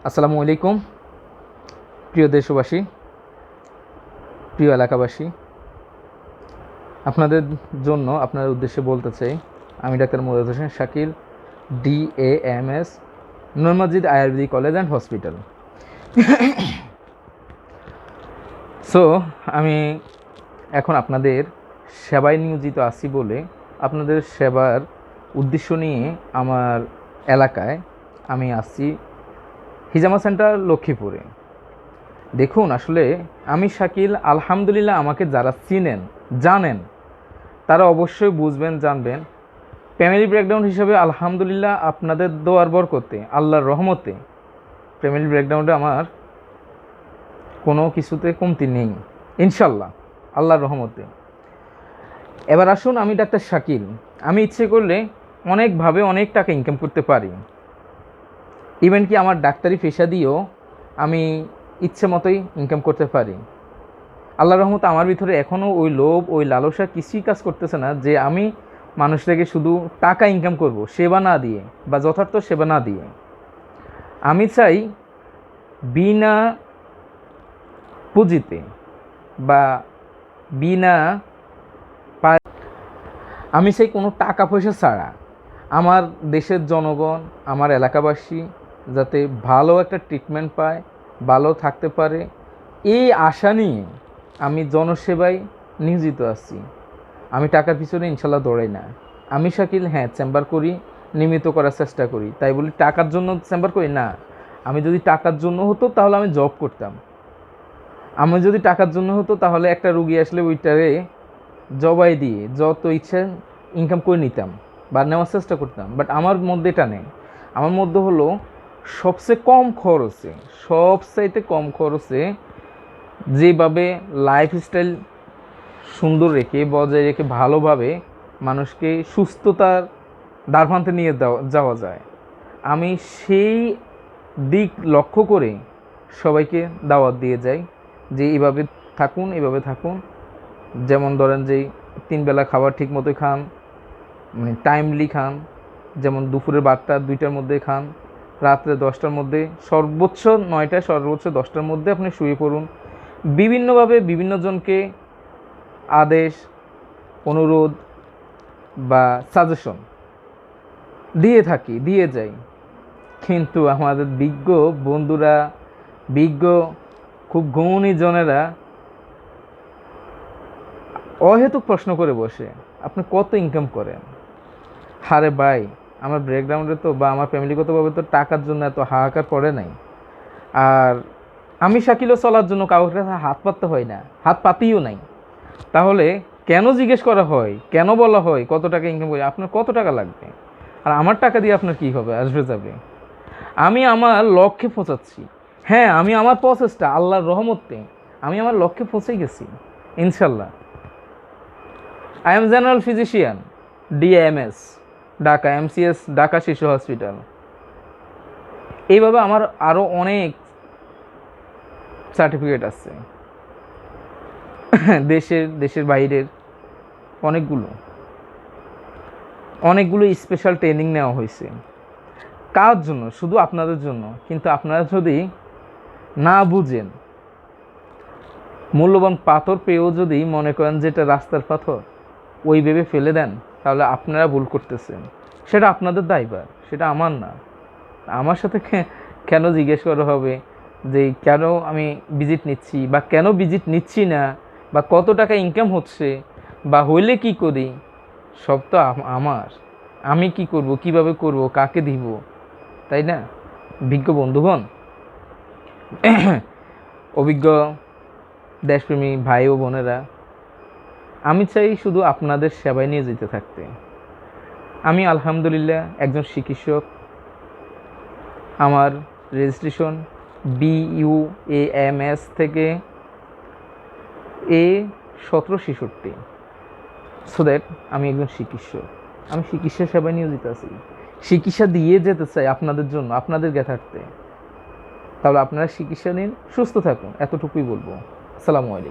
আসসালামু আলাইকুম প্রিয় দেশবাসী, প্রিয় এলাকাবাসী, আপনাদের জন্য আপনাদের উদ্দেশ্যে বলতে চাই, আমি ডাক্তার মুরাদ হোসেন শাকিল, DAMS, নূর মসজিদ Ayurvedic college and hospital. So আমি এখন আপনাদের সেবায় নিয়োজিত আছি বলে আপনাদের সেবার উদ্দেশ্য নিয়ে আমার এলাকায় আমি আসছি, হিজামা সেন্টার লক্ষ্মীপুরে। দেখুন, আসলে আমি শাকিল, আলহামদুলিল্লাহ আমাকে যারা চিনেন জানেন তারা অবশ্যই বুঝবেন, জানবেন। ফ্যামিলি ব্রেকডাউন হিসেবে আলহামদুলিল্লাহ আপনাদের দোয়ার বরকতে, আল্লাহর রহমতে ফ্যামিলি ব্রেকডাউনটা আমার কোনো কিছুতে কমতি নেই ইনশাল্লাহ, আল্লাহর রহমতে। এবার আসুন, আমি ডাক্তার শাকিল, আমি ইচ্ছে করলে অনেকভাবে অনেক টাকা ইনকাম করতে পারি। ইভেন কি আমার ডাক্তারি পেশা দিয়েও আমি ইচ্ছে মতোই ইনকাম করতে পারি। আল্লাহর রহমতে আমার ভিতরে এখনও ওই লোভ, ওই লালসা কিছুই কাজ করতেছে না যে আমি মানুষ থেকে শুধু টাকা ইনকাম করব সেবা না দিয়ে বা যথার্থ সেবা না দিয়ে। আমি চাই বিনা পুঁজিতে বা বিনা আমি চাই কোনো টাকা পয়সা ছাড়া আমার দেশের জনগণ, আমার এলাকাবাসী যাতে ভালো একটা ট্রিটমেন্ট পায়, ভালো থাকতে পারে, এই আশা নিয়ে আমি জনসেবায় নিয়োজিত আছি। আমি টাকার পিছনে ইনশাল্লাহ দৌড়াই না। আমি শাকিল, হ্যাঁ, চেম্বার করি, নিয়মিত করার চেষ্টা করি, তাই বলি টাকার জন্য চেম্বার করি না। আমি যদি টাকার জন্য হতো তাহলে আমি জব করতাম। আমি যদি টাকার জন্য হতো তাহলে একটা রুগী আসলে ওইটারে জবাই দিয়ে যত ইচ্ছা ইনকাম করে নিতাম বা নেওয়ার চেষ্টা করতাম। বাট আমার মধ্যে এটা নেই। আমার মধ্যে হলো সবচেয়ে কম খরচে, সবচাইতে কম খরচে যেভাবে লাইফস্টাইল সুন্দর রেখে, বজায় রেখে, ভালোভাবে মানুষকে সুস্থতার দ্বারপ্রান্তে নিয়ে যাওয়া যায়, আমি সেই দিক লক্ষ্য করে সবাইকে দাওয়াত দিয়ে যাই যে এইভাবে থাকুন, এইভাবে থাকুন। যেমন ধরেন যে 3 বেলা খাবার ঠিক মতোই খান, মানে টাইমলি খান। যেমন দুপুরের 12টা 2টার মধ্যে খান, রাত্রে 10টার মধ্যে, সর্বোচ্চ 9টা, সর্বোচ্চ 10টার মধ্যে আপনি শুয়ে পড়ুন। বিভিন্নভাবে বিভিন্নজনকে আদেশ, অনুরোধ বা সাজেশন দিয়ে যাই। কিন্তু আমাদের বিজ্ঞ বন্ধুরা, বিজ্ঞ খুব গুণীজনেরা অহেতুক প্রশ্ন করে বসে, আপনি কত ইনকাম করেন? আরে ভাই, আমার ব্রেকগ্রাউন্ডে তো বা আমার ফ্যামিলিগতভাবে তো টাকার জন্য এত হাহাকার পড়ে নাই। আর আমি শাকিলও চলার জন্য কাউকে হাত পাততে হয় না, হাত পাতিও নাই। তাহলে কেন জিজ্ঞেস করা হয়, কেন বলা হয় কত টাকা ইনকাম করি, আপনার কত টাকা লাগবে? আর আমার টাকা দিয়ে আপনার কী হবে, আসবে যাবে? আমি আমার লক্ষ্যে পৌঁছাচ্ছি। হ্যাঁ, আমি আমার প্রচেষ্টা, আল্লাহর রহমতে আমি আমার লক্ষ্যে পৌঁছে গেছি ইনশাল্লাহ। I am general physician, DAMS, Dhaka, MCS Dhaka শিশু হসপিটাল। এইভাবে আমার আরও অনেক সার্টিফিকেট আছে, দেশের বাইরের অনেকগুলো স্পেশাল ট্রেনিং নেওয়া হয়েছে। কার জন্য? শুধু আপনাদের জন্য। কিন্তু আপনারা যদি না বুঝেন, মূল্যবান পাথর পেয়েও যদি মনে করেন যেটা রাস্তার পাথর, ওই ভেবে ফেলে দেন, তাহলে আপনারা ভুল করতেছেন। সেটা আপনাদের দায়ভার, সেটা আমার না। আমার সাথে কেন জিজ্ঞেস করা হবে যে কেন আমি ভিজিট নিচ্ছি বা কেন ভিজিট নিচ্ছি না, বা কত টাকা ইনকাম হচ্ছে বা হইলে কি করি? সব তো আমার। আমি কি করব, কিভাবে করব, কাকে দিব, তাই না? বিজ্ঞ বন্ধুগণ, অভিজ্ঞ দেশপ্রেমী ভাই ও বোনেরা, আমি চাই শুধু আপনাদের সেবায় নিয়ে যেতে থাকতে। আমি আলহামদুলিল্লাহ একজন চিকিৎসক। আমার রেজিস্ট্রেশন BUAMS থেকে A1766। সো দ্যাট আমি একজন চিকিৎসক, আমি চিকিৎসা সেবায় নিয়োজিত আছি, চিকিৎসা দিয়ে যেতে চাই আপনাদের জন্য, আপনাদের জ্ঞাতার্থে। তাহলে আপনারা চিকিৎসা নিন, সুস্থ থাকুন, এতটুকুই বলবো। আসসালামু আলাইকুম।